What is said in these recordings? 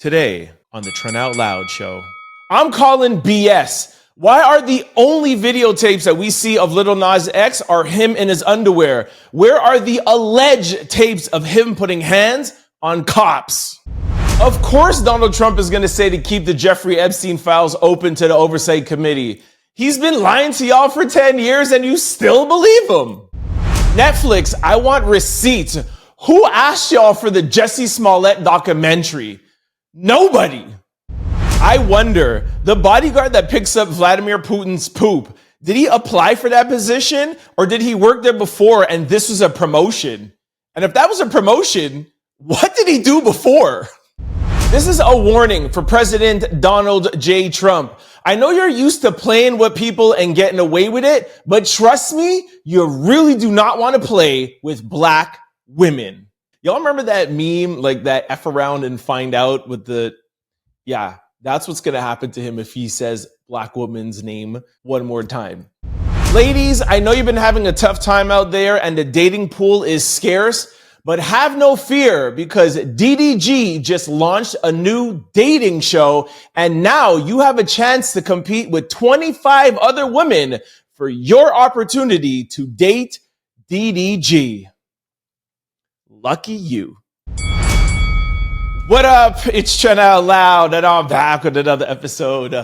Today on the Trent Out Loud show, I'm calling BS. Why are the only videotapes that we see of Lil Nas X are him in his underwear? Where are the alleged tapes of him putting hands on cops? Of course, Donald Trump is going to say to keep the Jeffrey Epstein files open to the oversight committee. He's been lying to y'all for 10 years and you still believe him. Netflix, I want receipts. Who asked y'all for the Jussie Smollett documentary? Nobody. I wonder, the bodyguard that picks up Vladimir Putin's poop, did he apply for that position or did he work there before and this was a promotion? And if that was a promotion, what did he do before? This is a warning for President Donald J. Trump. I know you're used to playing with people and getting away with it, but trust me, you really do not want to play with black women. Y'all remember that meme, like that F around and find out with the, yeah, that's what's going to happen to him if he says black woman's name one more time. Ladies, I know you've been having a tough time out there and the dating pool is scarce, but have no fear because DDG just launched a new dating show and now you have a chance to compete with 25 other women for your opportunity to date DDG. Lucky you. What up? It's Trent Out Loud and I'm back with another episode.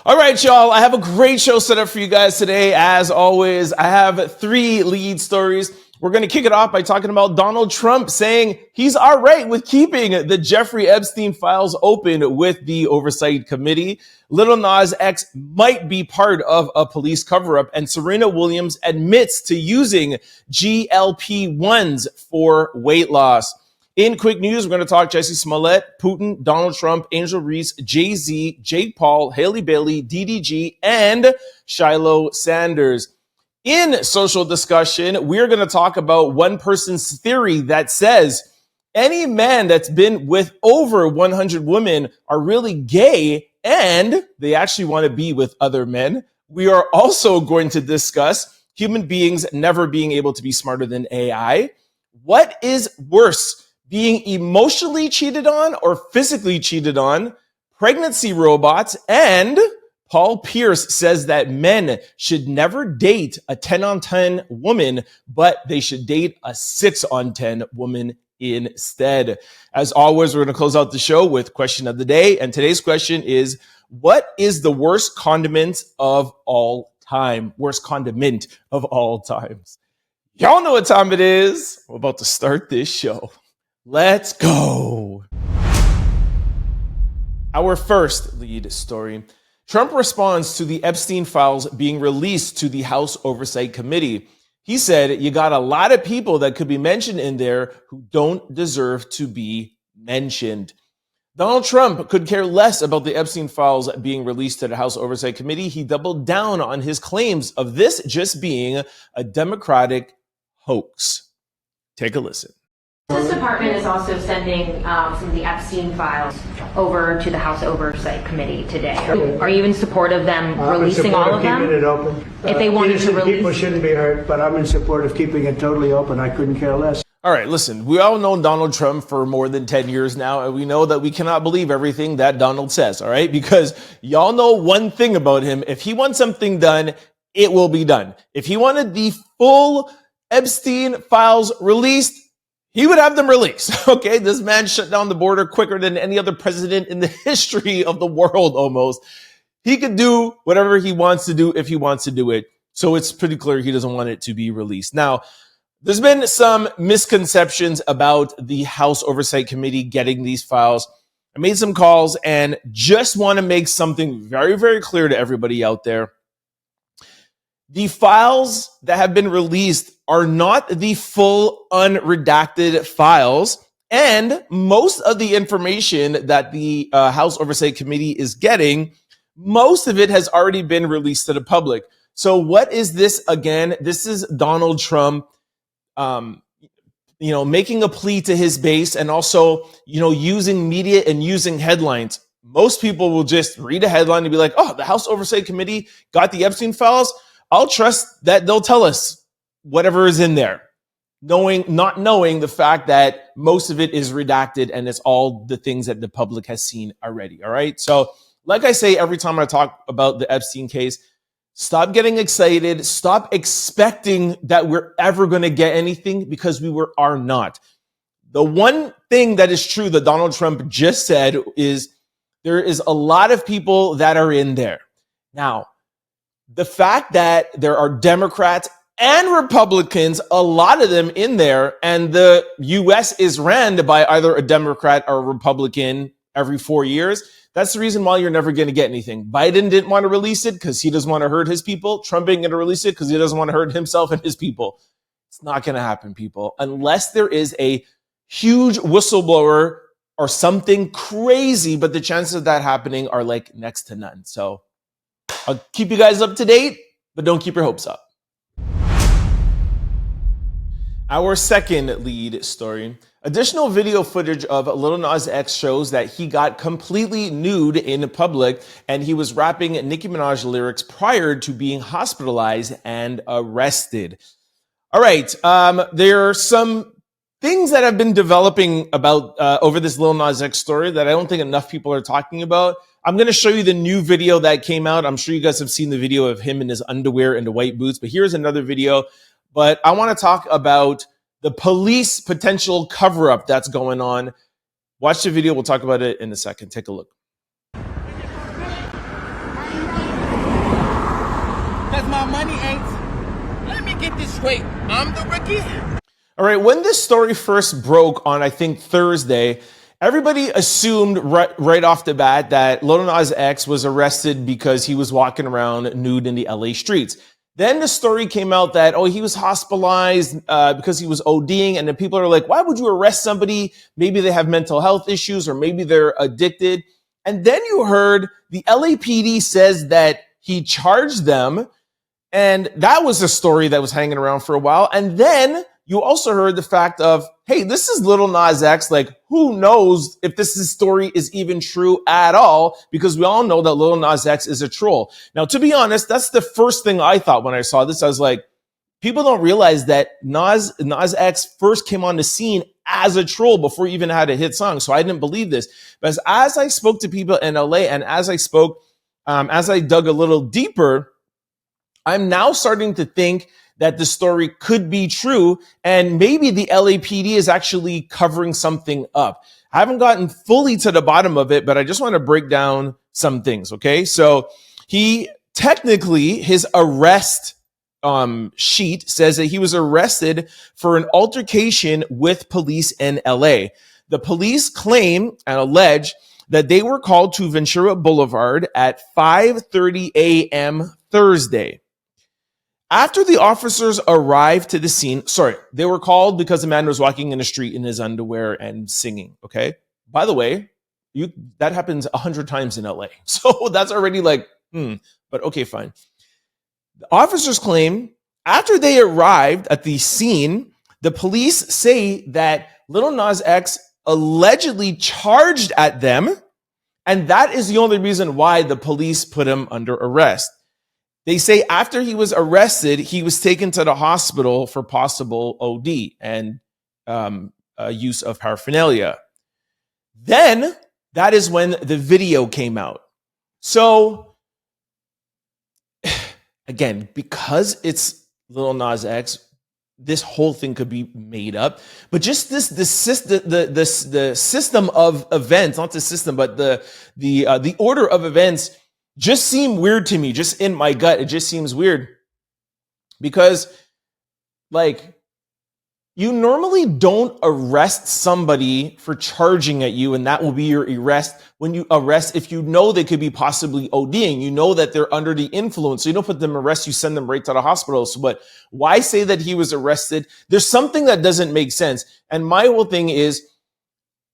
All right, y'all, I have a great show set up for you guys today. As always, I have 3 lead stories. We're going to kick it off by talking about Donald Trump saying he's all right with keeping the Jeffrey Epstein files open with the oversight committee. Lil Nas X might be part of a police cover-up, and Serena Williams admits to using GLP-1s for weight loss. In quick news, we're going to talk Jussie Smollett, Putin, Donald Trump, Angel Reese, Jay-Z, Jake Paul, Halle Bailey, DDG, and Shilo Sanders. In social discussion, we're going to talk about one person's theory that says any man that's been with over 100 women are really gay and they actually want to be with other men. We are also going to discuss human beings never being able to be smarter than AI. What is worse, being emotionally cheated on or physically cheated on? Pregnancy robots, and Paul Pierce says that men should never date a 10 on 10 woman, but they should date a 6 on 10 woman instead. As always, we're going to close out the show with question of the day. And today's question is, what is the worst condiment of all time? Worst condiment of all times. Y'all know what time it is. We're about to start this show. Let's go. Our first lead story. Trump responds to the Epstein files being released to the House Oversight Committee. He said, you got a lot of people that could be mentioned in there who don't deserve to be mentioned. Donald Trump could care less about the Epstein files being released to the House Oversight Committee. He doubled down on his claims of this just being a Democratic hoax. Take a listen. This department is also sending some of the Epstein files over to the House Oversight Committee today. Are you in support of them releasing all of them? Keeping it open. If they wanted to release, people shouldn't be hurt, but I'm in support of keeping it totally open. I couldn't care less. All right, listen, we all know Donald Trump for more than 10 years now, and we know that we cannot believe everything that Donald says, all right? Because y'all know one thing about him. If he wants something done, it will be done. If he wanted the full Epstein files released, he would have them released, okay? This man shut down the border quicker than any other president in the history of the world almost. He could do whatever he wants to do if he wants to do it. So it's pretty clear he doesn't want it to be released. Now, there's been some misconceptions about the House Oversight Committee getting these files. I made some calls and just want to make something very, very clear to everybody out there. The files that have been released are not the full unredacted files, and most of the information that the House Oversight Committee is getting, most of it has already been released to the public. So what is this again? This is Donald Trump, making a plea to his base and also, using media and using headlines. Most people will just read a headline and be like, oh, the House Oversight Committee got the Epstein files. I'll trust that they'll tell us whatever is in there. not knowing the fact that most of it is redacted and it's all the things that the public has seen already. All right. So like I say, every time I talk about the Epstein case, stop getting excited. Stop expecting that we're ever going to get anything, because we are not. The one thing that is true that Donald Trump just said is there is a lot of people that are in there. Now, the fact that there are Democrats and Republicans, a lot of them in there, and the U.S. is ran by either a Democrat or a Republican every 4 years, that's the reason why you're never going to get anything. Biden didn't want to release it because he doesn't want to hurt his people. Trump ain't going to release it because he doesn't want to hurt himself and his people. It's not going to happen, people, unless there is a huge whistleblower or something crazy, but the chances of that happening are like next to none. So I'll keep you guys up to date, but don't keep your hopes up. Our second lead story. Additional video footage of Lil Nas X shows that he got completely nude in public and he was rapping Nicki Minaj lyrics prior to being hospitalized and arrested. All right, there are some things that have been developing about over this Lil Nas X story that I don't think enough people are talking about. I'm going to show you the new video that came out. I'm sure you guys have seen the video of him in his underwear and the white boots, but here's another video. But I want to talk about the police potential cover-up that's going on. Watch the video. We'll talk about it in a second. Take a look. Because my money ain't. Let me get this straight. I'm the rookie. All right. When this story first broke on, I think, Thursday, everybody assumed right off the bat that Lil Nas X was arrested because he was walking around nude in the LA streets. Then the story came out that, he was hospitalized because he was ODing. And then people are like, why would you arrest somebody? Maybe they have mental health issues or maybe they're addicted. And then you heard the LAPD says that he charged them. And that was a story that was hanging around for a while. And then you also heard the fact of, hey, this is Lil Nas X. Like, who knows if this story is even true at all? Because we all know that Lil Nas X is a troll. Now, to be honest, that's the first thing I thought when I saw this. I was like, people don't realize that Nas X first came on the scene as a troll before he even had a hit song. So I didn't believe this. But as I spoke to people in LA and as I dug a little deeper, I'm now starting to think that the story could be true and maybe the LAPD is actually covering something up. I haven't gotten fully to the bottom of it, but I just want to break down some things, okay? So his arrest sheet says that he was arrested for an altercation with police in LA. The police claim and allege that they were called to Ventura Boulevard at 5:30 a.m. Thursday. After the officers arrived to the scene, they were called because the man was walking in the street in his underwear and singing, okay? By the way, that happens 100 times in LA. So that's already like, but okay, fine. The officers claim after they arrived at the scene, the police say that Lil Nas X allegedly charged at them, and that is the only reason why the police put him under arrest. They say after he was arrested, he was taken to the hospital for possible OD and use of paraphernalia. Then that is when the video came out. So again, because it's Lil Nas X, this whole thing could be made up. But just the system of events, not the system, but the order of events just seem weird to me. Just in my gut, it just seems weird because, like, you normally don't arrest somebody for charging at you, and that will be your arrest. When you arrest, if you know they could be possibly ODing, you know that they're under the influence, so you don't put them in arrest, you send them right to the hospital. So, but why say that he was arrested? There's something that doesn't make sense. And my whole thing is,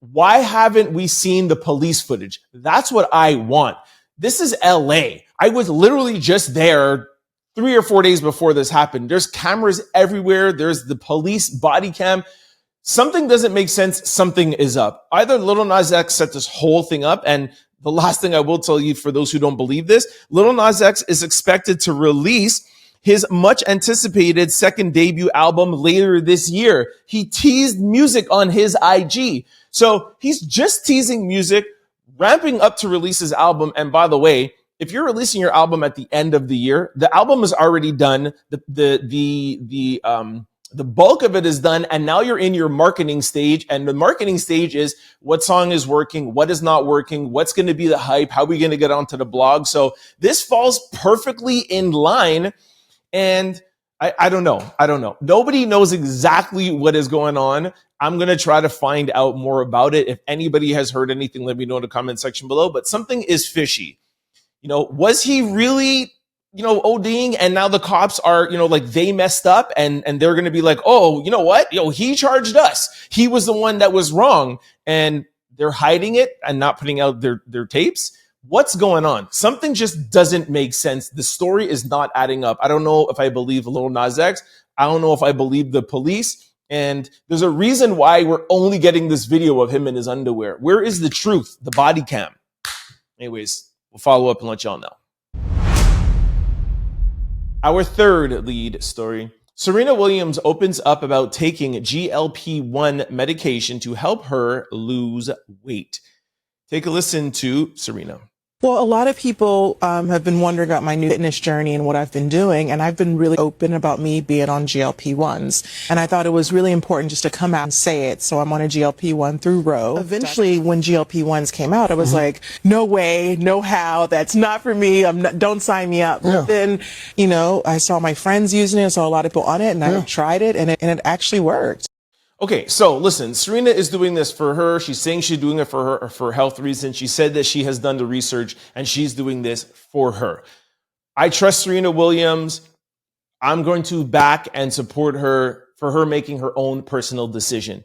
why haven't we seen the police footage? That's what I want. This is LA. I was literally just there 3 or 4 days before this happened. There's cameras everywhere. There's the police body cam. Something doesn't make sense. Something is up. Either Lil Nas X set this whole thing up. And the last thing I will tell you, for those who don't believe this, Lil Nas X is expected to release his much anticipated second debut album later this year. He teased music on his IG. So he's just teasing music, ramping up to release his album. And by the way, if you're releasing your album at the end of the year, the album is already done. The bulk of it is done, and now you're in your marketing stage. And the marketing stage is what song is working, what is not working, what's going to be the hype, how are we going to get onto the blog. So this falls perfectly in line. And I don't know. Nobody knows exactly what is going on. I'm going to try to find out more about it. If anybody has heard anything, let me know in the comment section below. But something is fishy. Was he really ODing, and now the cops are, like they messed up and they're going to be like, oh, you know what? He charged us. He was the one that was wrong, and they're hiding it and not putting out their tapes. What's going on? Something just doesn't make sense. The story is not adding up. I don't know if I believe Lil Nas X. I don't know if I believe the police. And there's a reason why we're only getting this video of him in his underwear. Where is the truth? The body cam. Anyways, we'll follow up and let y'all know. Our third lead story. Serena Williams opens up about taking GLP-1 medication to help her lose weight. Take a listen to Serena. Well, a lot of people have been wondering about my new fitness journey and what I've been doing, and I've been really open about me being on GLP-1s. And I thought it was really important just to come out and say it. So I'm on a GLP-1 through Roe. Eventually, when GLP-1s came out, I was like, no way, no how, that's not for me. Don't sign me up. Yeah. But then, I saw my friends using it, I saw a lot of people on it, and I tried it, and it actually worked. Okay, so listen, Serena is doing this for her. She's saying she's doing it for health reasons. She said that she has done the research and she's doing this for her. I trust Serena Williams. I'm going to back and support her for her making her own personal decision.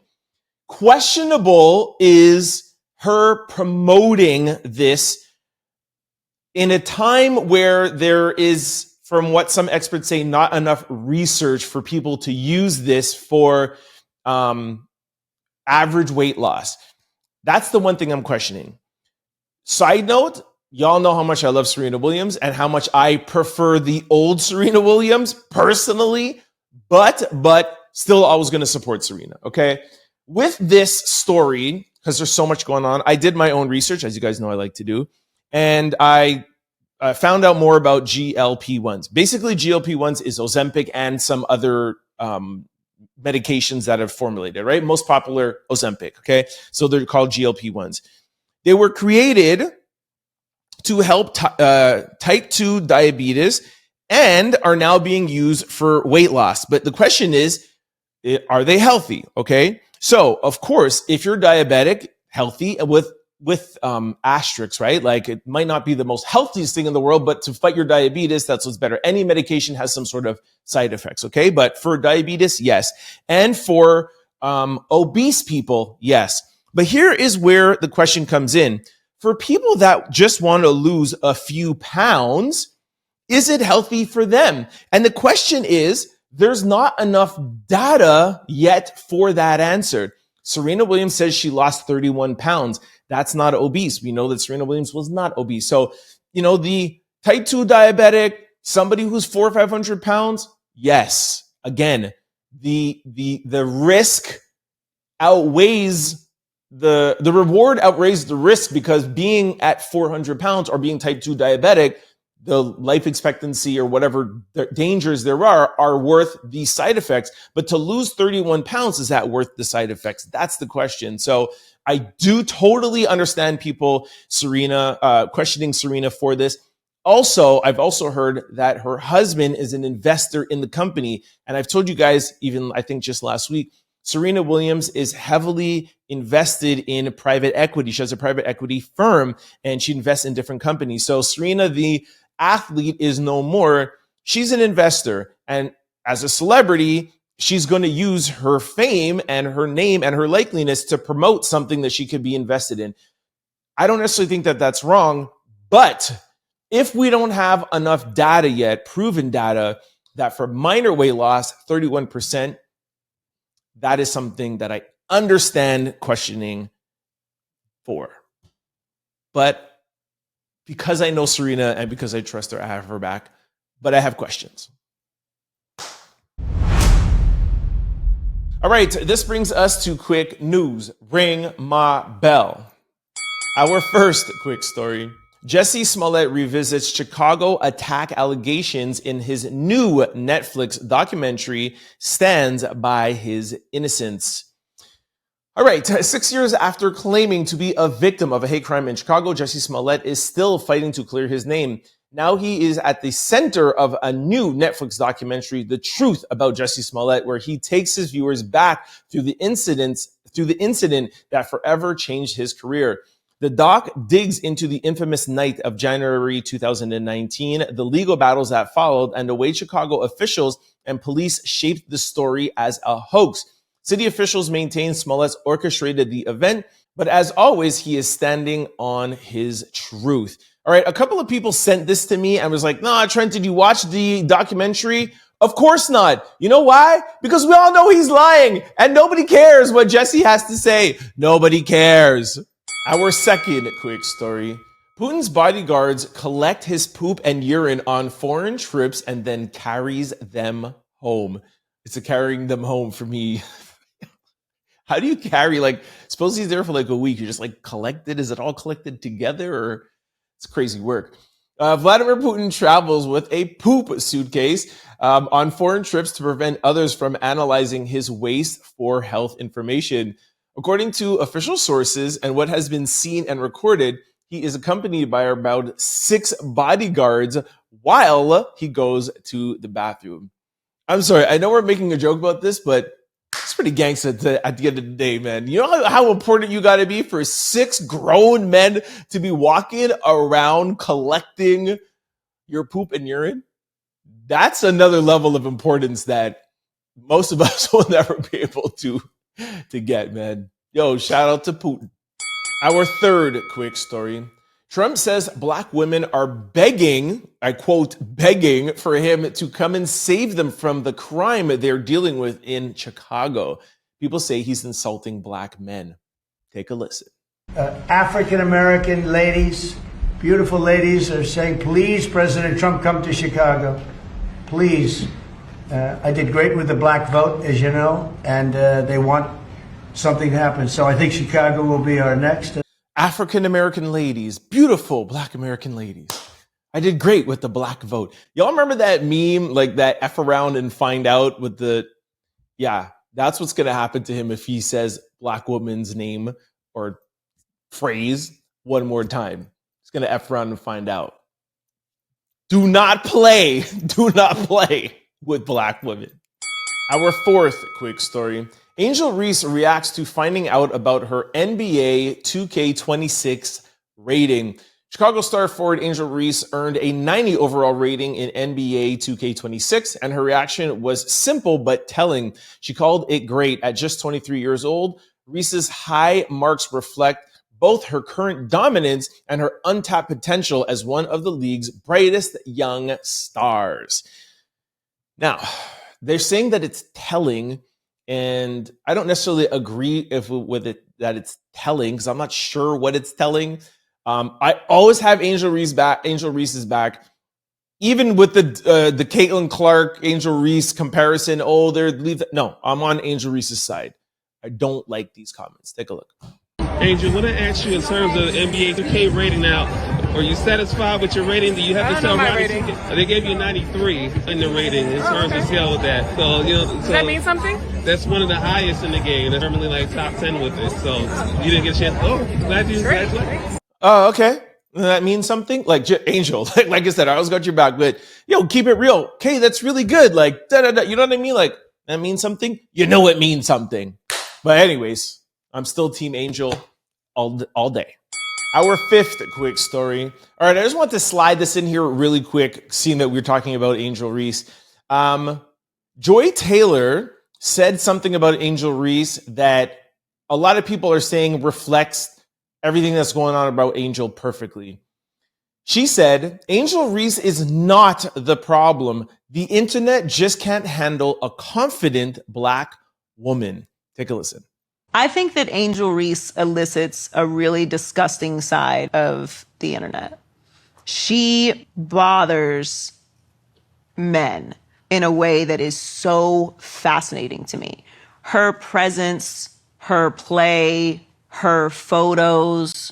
Questionable is her promoting this in a time where there is, from what some experts say, not enough research for people to use this for average weight loss. That's the one thing I'm questioning. Side note, y'all know how much I love Serena Williams and how much I prefer the old Serena Williams personally, but still always going to support Serena. Okay. With this story, because there's so much going on, I did my own research, as you guys know I like to do, and I found out more about GLP-1s. Basically, GLP-1s is Ozempic and some other medications that are formulated, right? Most popular, Ozempic, okay? So they're called GLP-1s. They were created to help type 2 diabetes and are now being used for weight loss. But the question is, are they healthy, okay? So, of course, if you're diabetic, healthy, with asterisks, right? Like, it might not be the most healthiest thing in the world, but to fight your diabetes, that's what's better. Any medication has some sort of side effects, okay? But for diabetes, yes. And for obese people, yes. But here is where the question comes in. For people that just want to lose a few pounds, is it healthy for them? And the question is, there's not enough data yet for that answer. Serena Williams says she lost 31 pounds. That's not obese. We know that Serena Williams was not obese. So, the type 2 diabetic, somebody who's 400 or 500 pounds, yes. Again, the risk outweighs the reward outweighs the risk, because being at 400 pounds or being type 2 diabetic, the life expectancy or whatever dangers there are worth the side effects. But to lose 31 pounds, is that worth the side effects? That's the question. So I do totally understand people, questioning Serena for this. Also, I've also heard that her husband is an investor in the company. And I've told you guys, even I think just last week, Serena Williams is heavily invested in private equity. She has a private equity firm and she invests in different companies. So Serena, the athlete, is no more. She's an investor. And as a celebrity, she's going to use her fame and her name and her likeliness to promote something that she could be invested in. I don't necessarily think that that's wrong, but if we don't have enough data yet, proven data, that for minor weight loss, 31%, that is something that I understand questioning for. But because I know Serena and because I trust her, I have her back, but I have questions. All right, this brings us to quick news. Ring my bell. Our first quick story. Jussie Smollett revisits Chicago attack allegations in his new Netflix documentary, Stands by His Innocence. All right, 6 years after claiming to be a victim of a hate crime in Chicago, Jussie Smollett is still fighting to clear his name. Now he is at the center of a new Netflix documentary, The Truth About Jussie Smollett, where he takes his viewers back through the incident that forever changed his career. The doc digs into the infamous night of January 2019, the legal battles that followed, and the way Chicago officials and police shaped the story as a hoax. City officials maintain Smollett orchestrated the event, but as always, he is standing on his truth. All right, a couple of people sent this to me and was like, nah, Trent, did you watch the documentary? Of course not. You know why? Because we all know he's lying and nobody cares what Jussie has to say. Nobody cares. Our second quick story. Putin's bodyguards collect his poop and urine on foreign trips and then carries them home. It's a carrying them home for me. How do you carry, suppose he's there for a week. You just collect it. Is it all collected together, or it's crazy work? Vladimir Putin travels with a poop suitcase on foreign trips to prevent others from analyzing his waste for health information. According to official sources and what has been seen and recorded, he is accompanied by about 6 bodyguards while he goes to the bathroom. I'm sorry, I know we're making a joke about this, but it's pretty gangsta at the end of the day, man. You know how important you got to be for 6 grown men to be walking around collecting your poop and urine? That's another level of importance that most of us will never be able to get, man. Yo, shout out to Putin. Our third quick story. Trump says black women are begging, I quote, begging for him to come and save them from the crime they're dealing with in Chicago. People say he's insulting black men. Take a listen. African-American ladies, beautiful ladies, are saying, please, President Trump, come to Chicago. Please. I did great with the black vote, as you know, and they want something to happen. So I think Chicago will be our next. African-American ladies, beautiful black American ladies. I did great with the black vote. Y'all remember that meme, that F around and find out with that's what's going to happen to him if he says black woman's name or phrase one more time. He's going to F around and find out. Do not play with black women. Our fourth quick story. Angel Reese reacts to finding out about her NBA 2K26 rating. Chicago star forward Angel Reese earned a 90 overall rating in NBA 2K26, and her reaction was simple but telling. She called it great. At just 23 years old, Reese's high marks reflect both her current dominance and her untapped potential as one of the league's brightest young stars. Now, they're saying that it's telling, and I don't necessarily agree with it that it's telling, because I'm not sure what it's telling. I always have Angel Reese's back, even with the Caitlin Clark Angel Reese comparison. Oh, no, I'm on Angel Reese's side. I don't like these comments. Take a look. Angel, when I asked you in terms of the NBA 2K rating now, are you satisfied with your rating? Do you have to tell rating? They gave you 93 in the rating in terms of scale with that. So, does that mean something? That's one of the highest in the game. That's normally top 10 with it. So you didn't get a chance. Oh, glad you. Oh, okay. That means something? Angel, like I said, I always got your back, but keep it real. Okay, that's really good. You know what I mean? That means something? You know it means something. But anyways, I'm still Team Angel all day. Our fifth quick story. All right, I just want to slide this in here really quick, seeing that we're talking about Angel Reese. Joy Taylor said something about Angel Reese that a lot of people are saying reflects everything that's going on about Angel perfectly. She said, Angel Reese is not the problem. The internet just can't handle a confident black woman. Take a listen. I think that Angel Reese elicits a really disgusting side of the internet. She bothers men in a way that is so fascinating to me. her presence, her play, her photos,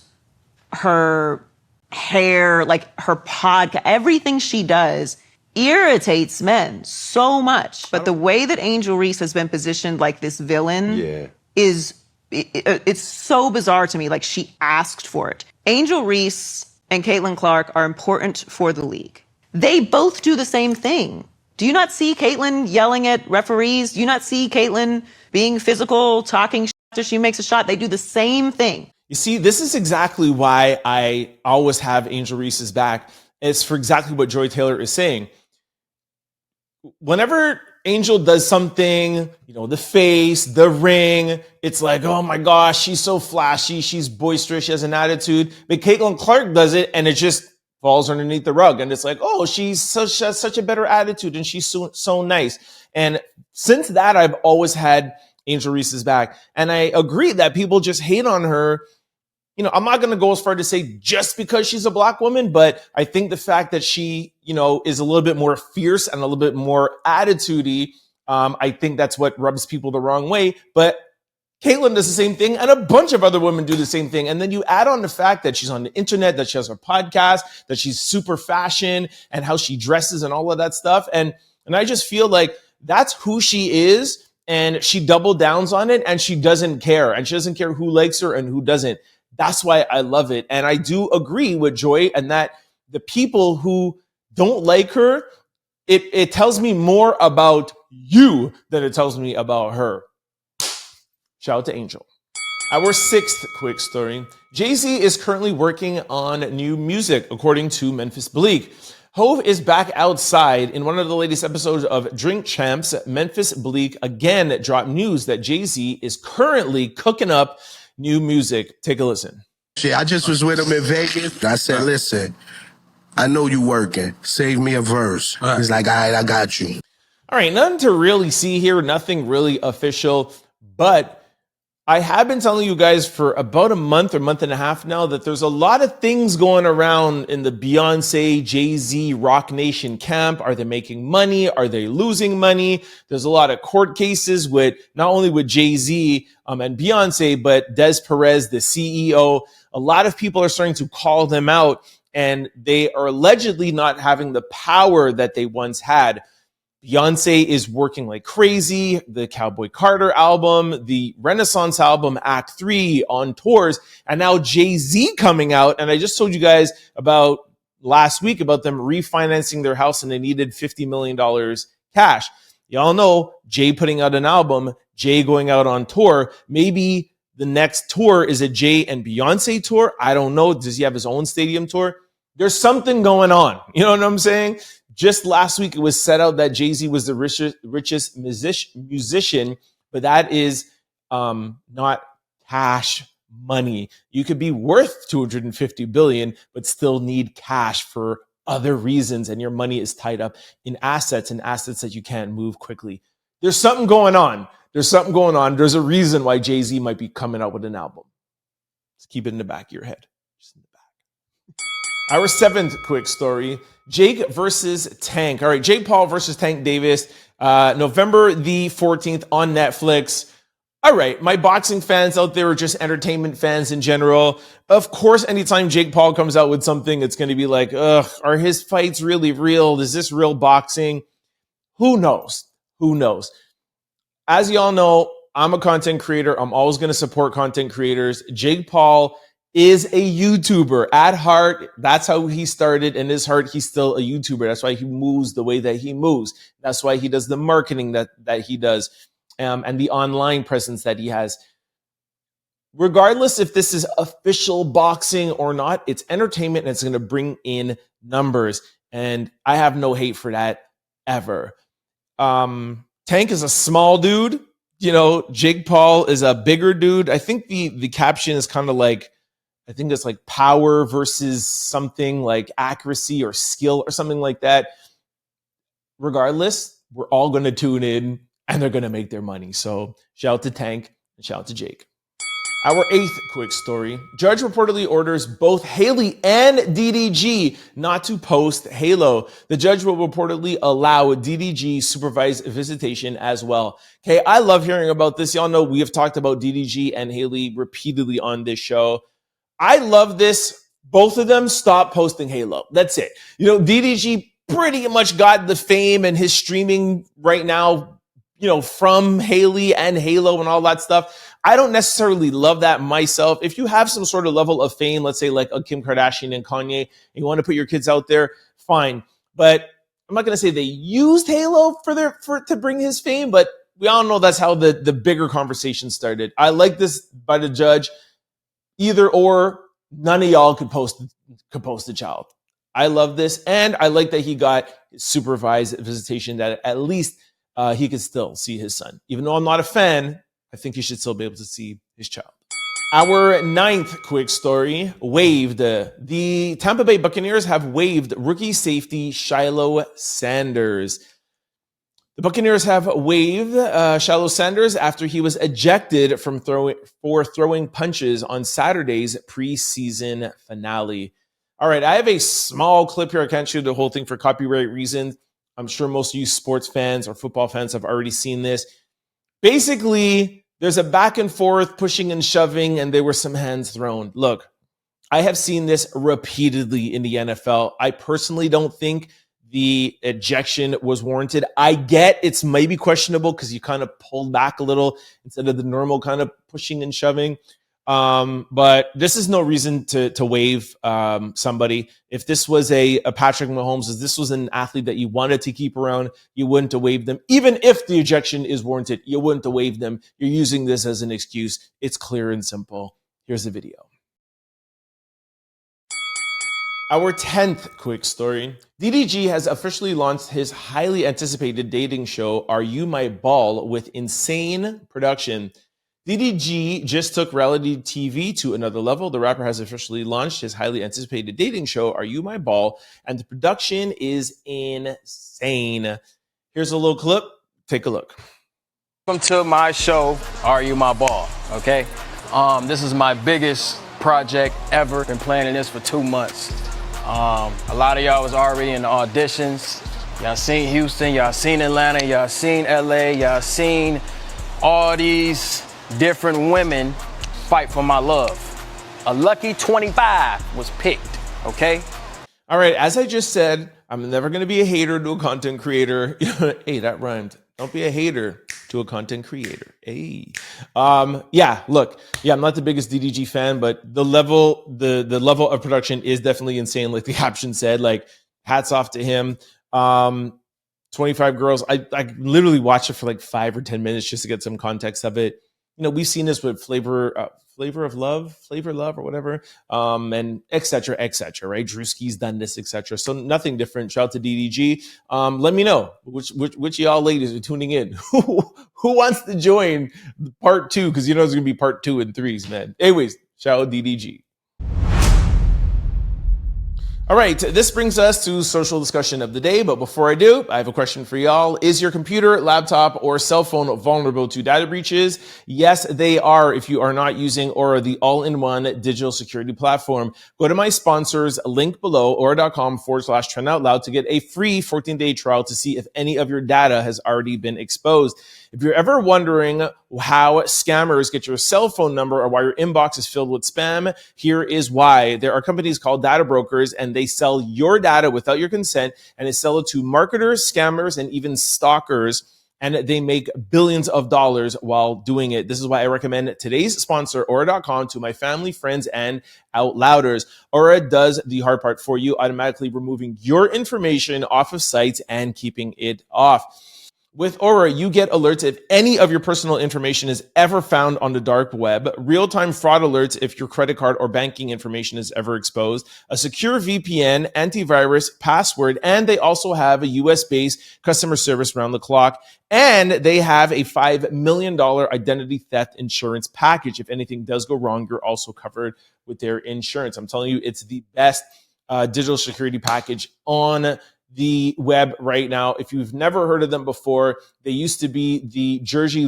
her hair, like her podcast, everything she does irritates men so much. But the way that Angel Reese has been positioned like this villain is, it's so bizarre to me. Like, she asked for it. Angel Reese and Caitlin Clark are important for the league. They both do the same thing. Do you not see Caitlin yelling at referees? Do you not see Caitlin being physical, talking shit after she makes a shot? They do the same thing. You see, this is exactly why I always have Angel Reese's back. It's for exactly what Joy Taylor is saying. Whenever Angel does something, you know, the face, the ring, it's like, oh my gosh, she's so flashy, she's boisterous, she has an attitude. But Caitlin Clark does it and it just falls underneath the rug. And it's like, oh, she's such a better attitude and she's so nice. And since that, I've always had Angel Reese's back. And I agree that people just hate on her. You know, I'm not going to go as far to say just because she's a black woman, but I think the fact that she, you know, is a little bit more fierce and a little bit more attitude-y, I think that's what rubs people the wrong way. But Caitlyn does the same thing, and a bunch of other women do the same thing. And then you add on the fact that she's on the internet, that she has her podcast, that she's super fashion, and how she dresses and all of that stuff. And I just feel like that's who she is, and she double downs on it, and she doesn't care. And she doesn't care who likes her and who doesn't. That's why I love it. And I do agree with Joy, and that the people who don't like her, it tells me more about you than it tells me about her. Shout out to Angel. Our sixth quick story. Jay-Z is currently working on new music, according to Memphis Bleak. Hove is back outside. In one of the latest episodes of Drink Champs, Memphis Bleak again dropped news that Jay-Z is currently cooking up new music. Take a listen. Shit, I just was with him in Vegas. I said, listen, I know you working. Save me a verse. He's like, all right, I got you. All right, nothing to really see here, nothing really official, but I have been telling you guys for about a month or month and a half now that there's a lot of things going around in the Beyonce, Jay-Z, Rock Nation camp. Are they making money? Are they losing money? There's a lot of court cases with not only with Jay-Z and Beyonce, but Des Perez, the CEO. A lot of people are starting to call them out, and they are allegedly not having the power that they once had. Beyonce is working like crazy. The Cowboy Carter album, the Renaissance album, Act 3 on tours, and now Jay-Z coming out. And I just told you guys about last week about them refinancing their house and they needed $50 million cash. Y'all know Jay putting out an album, Jay going out on tour. Maybe the next tour is a Jay and Beyonce tour. I don't know. Does he have his own stadium tour? There's something going on. You know what I'm saying? Just last week, it was set out that Jay-Z was the richest musician, but that is not cash money. You could be worth $250 billion, but still need cash for other reasons, and your money is tied up in assets and assets that you can't move quickly. There's something going on. There's a reason why Jay-Z might be coming out with an album. Just keep it in the back of your head. Just in the back. Our seventh quick story. Jake versus Tank. All right, Jake Paul versus Tank Davis, November the 14th on Netflix. All right, my boxing fans out there, or just entertainment fans in general, of course, anytime Jake Paul comes out with something, it's going to be like, ugh, are his fights really real? Is this real boxing? Who knows? Who knows? As y'all know, I'm a content creator. I'm always going to support content creators. Jake Paul is a YouTuber at heart. That's how he started. In his heart, he's still a YouTuber. That's why he moves the way that he moves. That's why he does the marketing that he does, and the online presence that he has. Regardless if this is official boxing or not, it's entertainment and it's going to bring in numbers. And I have no hate for that ever. Tank is a small dude. You know, Jake Paul is a bigger dude. I think the caption is kind of like, I think it's like power versus something like accuracy or skill or something like that. Regardless, we're all going to tune in and they're going to make their money. So shout out to Tank and shout out to Jake. Our eighth quick story. Judge reportedly orders both Halle and DDG not to post Halo. The judge will reportedly allow DDG supervised visitation as well. Okay, I love hearing about this. Y'all know we have talked about DDG and Halle repeatedly on this show. I love this. Both of them stop posting Halo. That's it. You know, DDG pretty much got the fame and his streaming right now, you know, from Halle and Halo and all that stuff. I don't necessarily love that myself. If you have some sort of level of fame, let's say like a Kim Kardashian and Kanye, and you want to put your kids out there, fine. But I'm not going to say they used Halo to bring his fame, but we all know that's how the bigger conversation started. I like this by the judge. Either or, none of y'all could post the child. I love this, and I like that he got supervised visitation, that at least he could still see his son. Even though I'm not a fan, I think he should still be able to see his child. Our ninth quick story, waived. The Tampa Bay Buccaneers have waived rookie safety Shilo Sanders. The Buccaneers have waived Shilo Sanders after he was ejected from throwing punches on Saturday's preseason finale. All right, I have a small clip here. I can't show the whole thing for copyright reasons. I'm sure most of you sports fans or football fans have already seen this. Basically, there's a back and forth, pushing and shoving, and there were some hands thrown. Look, I have seen this repeatedly in the NFL. I personally don't think the ejection was warranted. I get it's maybe questionable because you kind of pulled back a little instead of the normal kind of pushing and shoving. But this is no reason to waive somebody. If this was a Patrick Mahomes, if this was an athlete that you wanted to keep around, you wouldn't have waived them. Even if the ejection is warranted, you wouldn't have waived them. You're using this as an excuse. It's clear and simple. Here's the video. Our 10th quick story. DDG has officially launched his highly anticipated dating show, Are You My Ball, with insane production. DDG just took reality TV to another level. The rapper has officially launched his highly anticipated dating show, Are You My Ball? And the production is insane. Here's a little clip. Take a look. Welcome to my show, Are You My Ball? Okay. This is my biggest project ever. Been planning this for 2 months. A lot of y'all was already in the auditions. Y'all seen Houston, y'all seen Atlanta, y'all seen LA, y'all seen all these different women fight for my love. A lucky 25 was picked, okay? All right, as I just said, I'm never going to be a hater to a content creator. Hey, that rhymed. Don't be a hater to a content creator. Hey. Look, I'm not the biggest DDG fan, but the level of production is definitely insane. Like the caption said, like, hats off to him. 25 girls. I literally watched it for like 5 or 10 minutes just to get some context of it. You know, we've seen this with Flavor of Love, or whatever, and et cetera, right? Drewski's done this, et cetera. So nothing different. Shout out to DDG. Let me know which of y'all ladies are tuning in. Who wants to join part 2? Because you know there's going to be part 2 and 3s, man. Anyways, shout out DDG. All right, this brings us to social discussion of the day. But before I do, I have a question for y'all. Is your computer, laptop, or cell phone vulnerable to data breaches? Yes, they are if you are not using Aura, the all-in-one digital security platform. Go to my sponsors, link below, aura.com/trendoutloud to get a free 14-day trial to see if any of your data has already been exposed. If you're ever wondering how scammers get your cell phone number or why your inbox is filled with spam, here is why. There are companies called data brokers, and they sell your data without your consent, and they sell it to marketers, scammers, and even stalkers, and they make billions of dollars while doing it. This is why I recommend today's sponsor, Aura.com, to my family, friends, and outlouders. Aura does the hard part for you, automatically removing your information off of sites and keeping it off. With Aura, you get alerts if any of your personal information is ever found on the dark web, real-time fraud alerts if your credit card or banking information is ever exposed, a secure VPN, antivirus, password, and they also have a US-based customer service around the clock. And they have a $5 million identity theft insurance package. If anything does go wrong, you're also covered with their insurance. I'm telling you, it's the best digital security package on the web right now. If you've never heard of them before, they used to be the jersey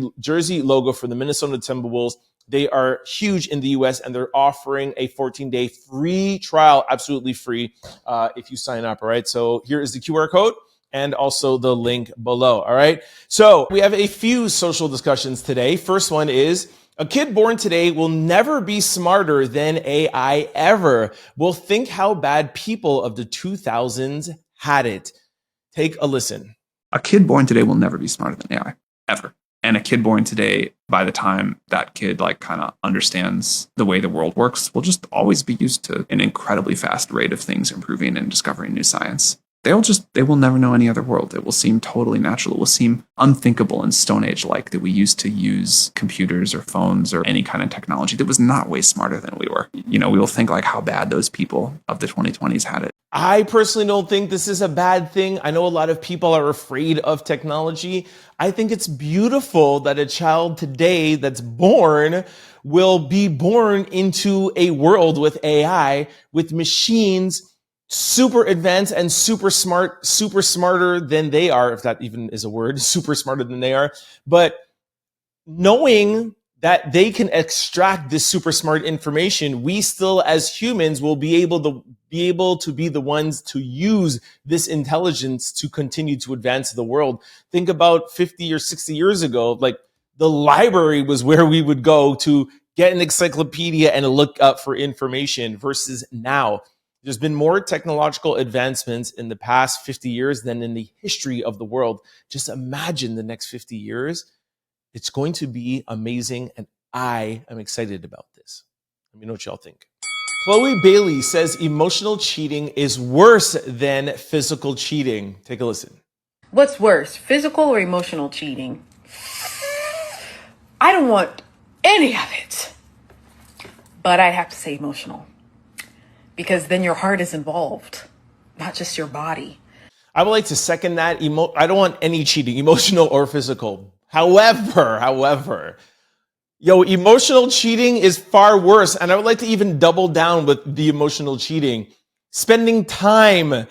logo for the Minnesota Timberwolves. They are huge in the US, and they're offering a 14-day free trial, absolutely free, if you sign up. All right. So here is the QR code and also the link below. All right. So we have a few social discussions today. First one is, a kid born today will never be smarter than AI ever. We'll think how bad people of the 2000s had it. Take a listen. A kid born today will never be smarter than AI ever. And a kid born today, by the time that kid kind of understands the way the world works, will just always be used to an incredibly fast rate of things improving and discovering new science. They will never know any other world. It will seem totally natural. It will seem unthinkable and Stone Age-like that we used to use computers or phones or any kind of technology that was not way smarter than we were. We will think how bad those people of the 2020s had it. I personally don't think this is a bad thing. I know a lot of people are afraid of technology. I think it's beautiful that a child today that's born will be born into a world with AI, with machines super advanced and super smart, super smarter than they are, if that even is a word, super smarter than they are. But knowing that they can extract this super smart information, we still as humans will be able to be the ones to use this intelligence to continue to advance the world. Think about 50 or 60 years ago, the library was where we would go to get an encyclopedia and look up for information, versus now. There's been more technological advancements in the past 50 years than in the history of the world. Just imagine the next 50 years. It's going to be amazing, and I am excited about this. Let me know what y'all think. Chloe Bailey says emotional cheating is worse than physical cheating. Take a listen. What's worse, physical or emotional cheating? I don't want any of it, but I have to say emotional, because then your heart is involved, not just your body. I would like to second that. I don't want any cheating, emotional or physical. However, emotional cheating is far worse. And I would like to even double down with the emotional cheating. Spending time,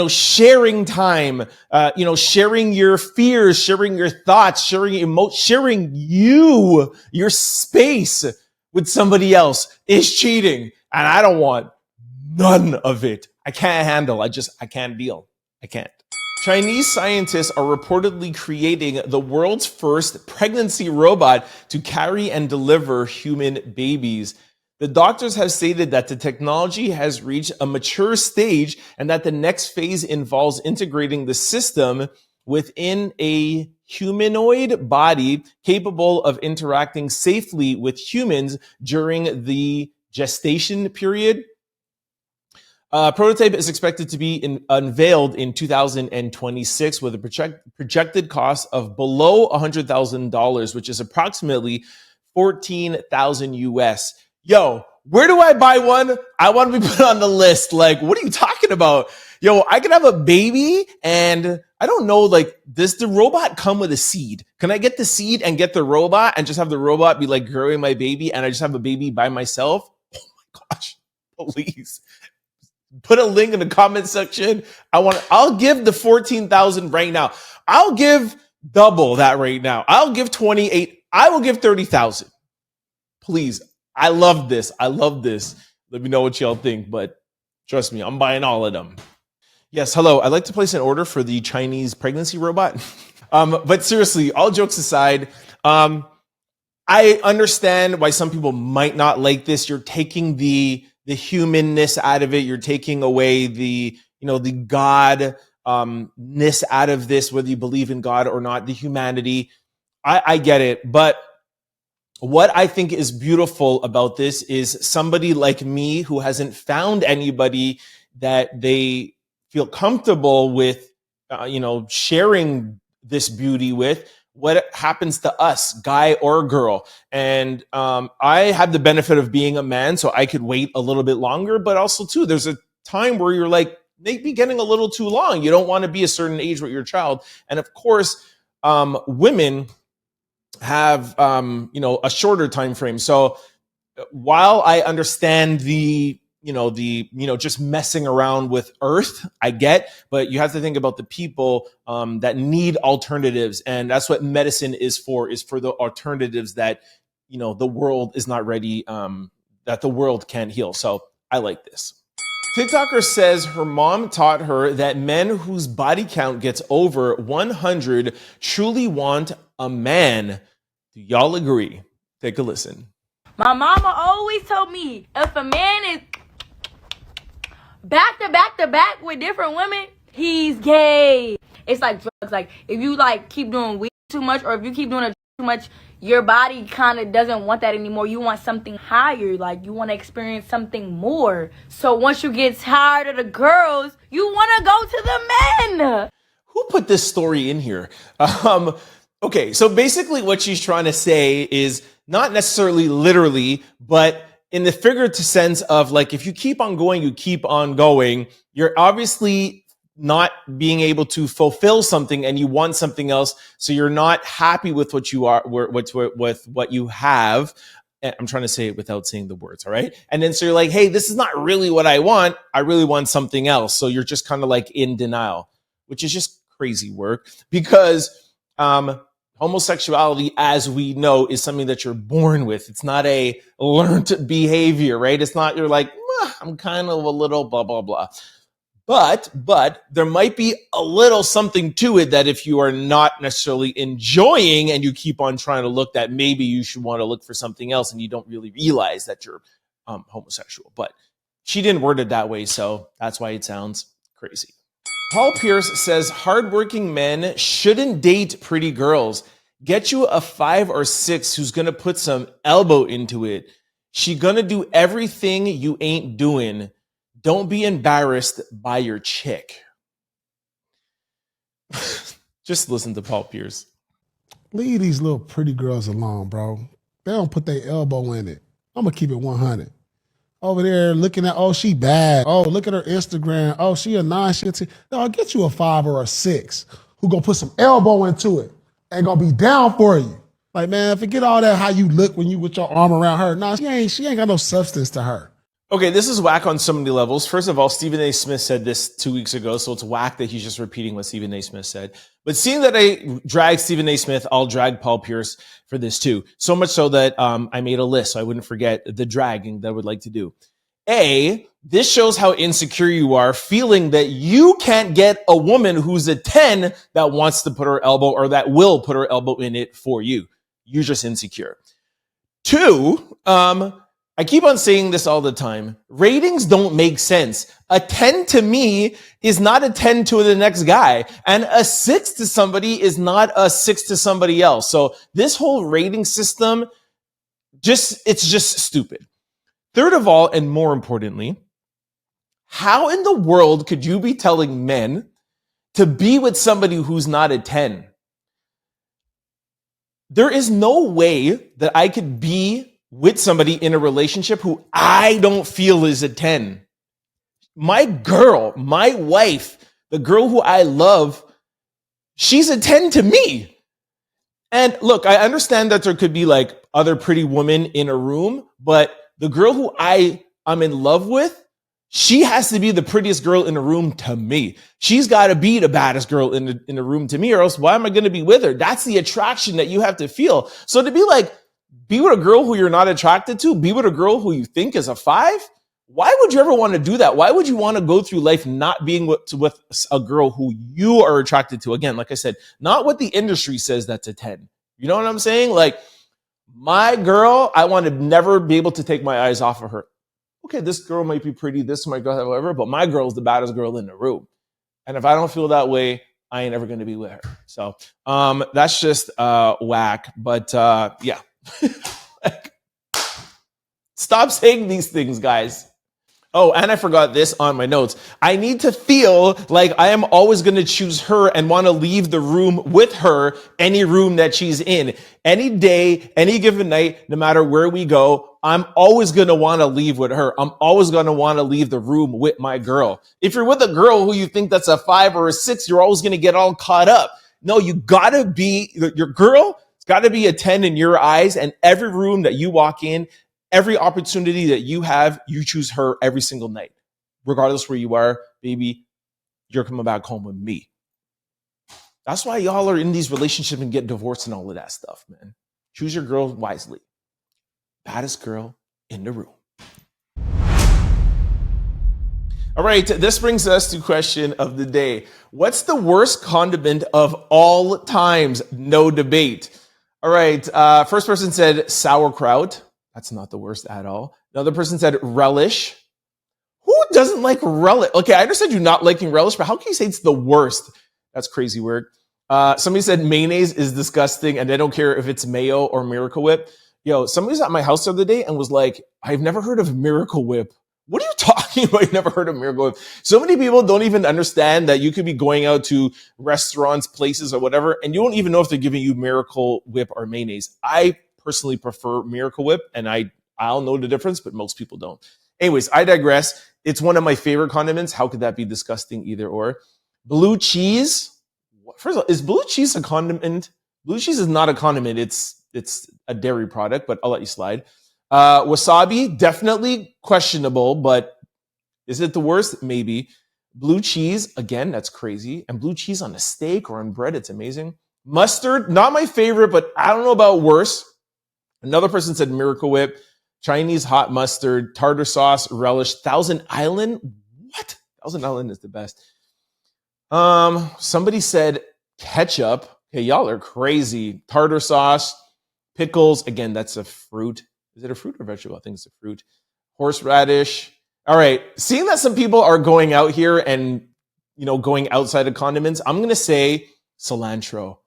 sharing time, sharing your fears, sharing your thoughts, sharing your space with somebody else is cheating. And I don't want none of it. I can't handle. I can't deal. I can't. Chinese scientists are reportedly creating the world's first pregnancy robot to carry and deliver human babies. The doctors have stated that the technology has reached a mature stage and that the next phase involves integrating the system within a humanoid body capable of interacting safely with humans during the gestation period. Prototype is expected to be unveiled in 2026 with a projected cost of below $100,000, which is approximately $14,000 US. Yo, where do I buy one? I want to be put on the list. What are you talking about? Yo, I could have a baby and I don't know, does the robot come with a seed? Can I get the seed and get the robot and just have the robot be growing my baby and I just have a baby by myself? Oh my gosh, please. Put a link in the comment section. I'll give the 14,000 right now. I'll give double that right now. I'll give 28. I will give 30,000. Please. I love this. Let me know what y'all think, but trust me, I'm buying all of them. Yes, hello. I'd like to place an order for the Chinese pregnancy robot. But seriously, all jokes aside, I understand why some people might not like this. You're taking the humanness out of it. You're taking away the God ness out of this, whether you believe in God or not, the humanity. I get it. But what I think is beautiful about this is somebody like me who hasn't found anybody that they feel comfortable with, sharing this beauty with. What happens to us, guy or girl? And I have the benefit of being a man, so I could wait a little bit longer. But also, too, there's a time where you're maybe getting a little too long. You don't want to be a certain age with your child. And of course, women have, a shorter time frame. So while I understand just messing around with Earth, I get, but you have to think about the people that need alternatives. And that's what medicine is for the alternatives that the world is not ready, that the world can't heal. So I like this. TikToker says her mom taught her that men whose body count gets over 100 truly want a man. Do y'all agree? Take a listen. My mama always told me if a man is back to back to back with different women, he's gay. It's like drugs. Like if you like keep doing weed too much, or if you keep doing it too much, your body kind of doesn't want that anymore. You want something higher. Like you want to experience something more. So once you get tired of the girls, you want to go to the men. Who put this story in here? Okay, so basically what she's trying to say is not necessarily literally, but in the figurative sense of like, if you keep on going, you keep on going, you're obviously not being able to fulfill something and you want something else. So you're not happy with what you are, with what you have. I'm trying to say it without saying the words. All right. And then so you're like, hey, this is not really what I want. I really want something else. So you're just kind of like in denial, which is just crazy work, because homosexuality, as we know, is something that you're born with. It's not a learned behavior, right? It's not, you're like, I'm kind of a little blah, blah, blah. But there might be a little something to it that if you are not necessarily enjoying and you keep on trying to look, that maybe you should want to look for something else and you don't really realize that you're homosexual. But she didn't word it that way, so that's why it sounds crazy. Paul Pierce says hardworking men shouldn't date pretty girls. Get you a 5 or 6 who's going to put some elbow into it. She going to do everything you ain't doing. Don't be embarrassed by your chick. Just listen to Paul Pierce. Leave these little pretty girls alone, bro. They don't put their elbow in it. I'm going to keep it 100. Over there looking at, oh, she bad. Oh, look at her Instagram. Oh, she a 9. She a 10. No, I'll get you a 5 or a 6 who going to put some elbow into it and going to be down for you. Like, man, forget all that how you look when you with your arm around her. Nah, she ain't got no substance to her. Okay, this is whack on so many levels. First of all, Stephen A. Smith said this 2 weeks ago, so it's whack that he's just repeating what Stephen A. Smith said. But seeing that I dragged Stephen A. Smith, I'll drag Paul Pierce for this too. So much so that I made a list so I wouldn't forget the dragging that I would like to do. A, this shows how insecure you are, feeling that you can't get a woman who's a 10 that wants to put her elbow or that will put her elbow in it for you. You're just insecure. 2, I keep on saying this all the time. Ratings don't make sense. A 10 to me is not a 10 to the next guy. And a 6 to somebody is not a 6 to somebody else. So this whole rating system, it's just stupid. Third of all, and more importantly, how in the world could you be telling men to be with somebody who's not a 10? There is no way that I could be with somebody in a relationship who I don't feel is a 10. My girl, my wife, the girl who I love, she's a 10 to me. And look, I understand that there could be like other pretty women in a room, but the girl who I'm in love with, she has to be the prettiest girl in the room to me. She's got to be the baddest girl in the room to me, or else why am I going to be with her? That's the attraction that you have to feel. So to be like, be with a girl who you're not attracted to, be with a girl who you think is a 5. Why would you ever want to do that? Why would you want to go through life not being with a girl who you are attracted to? Again, like I said, not what the industry says that's a 10. You know what I'm saying? Like, my girl, I want to never be able to take my eyes off of her. Okay, this girl might be pretty, this might go however, but my girl's the baddest girl in the room. And if I don't feel that way, I ain't ever going to be with her. So that's just whack. But yeah. Like, stop saying these things, guys. Oh, and I forgot this on my notes. I need to feel like I am always going to choose her and want to leave the room with her, any room that she's in. Any day, any given night, no matter where we go, I'm always going to want to leave with her. I'm always going to want to leave the room with my girl. If you're with a girl who you think that's a 5 or a 6, you're always going to get all caught up. No, you got to be, your girl, it's got to be a 10 in your eyes, and every room that you walk in, every opportunity that you have, you choose her every single night. Regardless where you are, baby, you're coming back home with me. That's why y'all are in these relationships and get divorced and all of that stuff, man. Choose your girl wisely. baddest girl in the room. All right, this brings us to question of the day. What's the worst condiment of all times? No debate. All right, first person said sauerkraut. That's not the worst at all. Another person said relish. Who doesn't like relish? Okay, I understand you not liking relish, but how can you say it's the worst? That's crazy word. Somebody said mayonnaise is disgusting and they don't care if it's mayo or Miracle Whip. Yo, somebody was at my house the other day and was like, I've never heard of Miracle Whip. What are you talking about? You've never heard of Miracle Whip. So many people don't even understand that you could be going out to restaurants, places, or whatever, and you don't even know if they're giving you Miracle Whip or mayonnaise. I personally prefer Miracle Whip, and I don't know the difference, but most people don't. Anyways, I digress. It's one of my favorite condiments. How could that be disgusting either or? Blue cheese. First of all, is blue cheese a condiment? Blue cheese is not a condiment. It's a dairy product, but I'll let you slide. Wasabi, definitely questionable, but is it the worst? Maybe. Blue cheese, again, that's crazy. And blue cheese on a steak or on bread, it's amazing. Mustard, not my favorite, but I don't know about worse. Another person said Miracle Whip, Chinese hot mustard, tartar sauce, relish, Thousand Island. What? Thousand Island is the best. Somebody said ketchup. Okay, y'all are crazy. Tartar sauce, pickles. Again, that's a fruit. Is it a fruit or vegetable? I think it's a fruit. Horseradish. All right. Seeing that some people are going out here and, going outside of condiments, I'm going to say cilantro.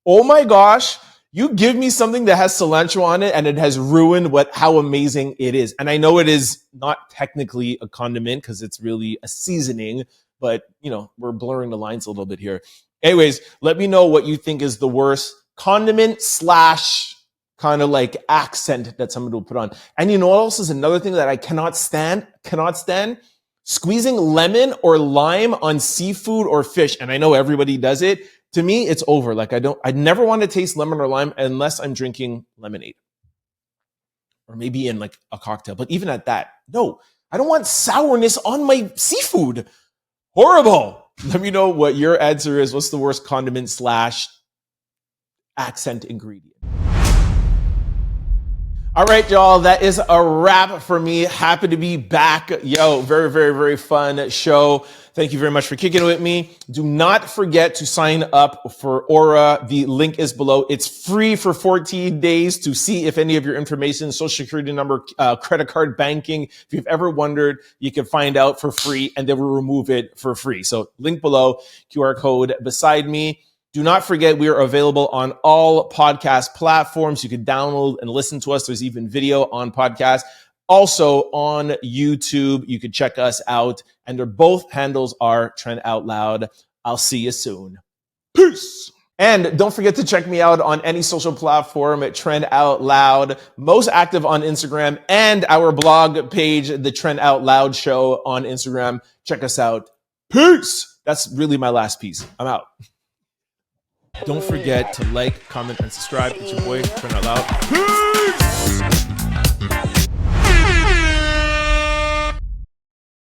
Oh my gosh. You give me something that has cilantro on it and it has ruined how amazing it is. And I know it is not technically a condiment because it's really a seasoning, but we're blurring the lines a little bit here. Anyways, let me know what you think is the worst condiment / kind of like accent that somebody will put on. And what else is another thing that I cannot stand? Squeezing lemon or lime on seafood or fish. And I know everybody does it. To me, it's over. Like I never want to taste lemon or lime unless I'm drinking lemonade. Or maybe in like a cocktail. But even at that, no, I don't want sourness on my seafood. Horrible. Let me know what your answer is. What's the worst condiment / accent ingredient? All right, y'all, that is a wrap for me. Happy to be back. Yo, very, very, very fun show. Thank you very much for kicking it with me. Do not forget to sign up for Aura. The link is below. It's free for 14 days to see if any of your information, social security number, credit card, banking, if you've ever wondered, you can find out for free and they will remove it for free. So link below, QR code beside me. Do not forget, we are available on all podcast platforms. You can download and listen to us. There's even video on podcast. Also on YouTube, you can check us out. And their both handles are Trend Out Loud. I'll see you soon. Peace. And don't forget to check me out on any social platform at Trend Out Loud. Most active on Instagram and our blog page, The Trend Out Loud Show on Instagram. Check us out. Peace. That's really my last piece. I'm out. Don't forget to like, comment, and subscribe. It's your boy, Trend Out Loud. Peace!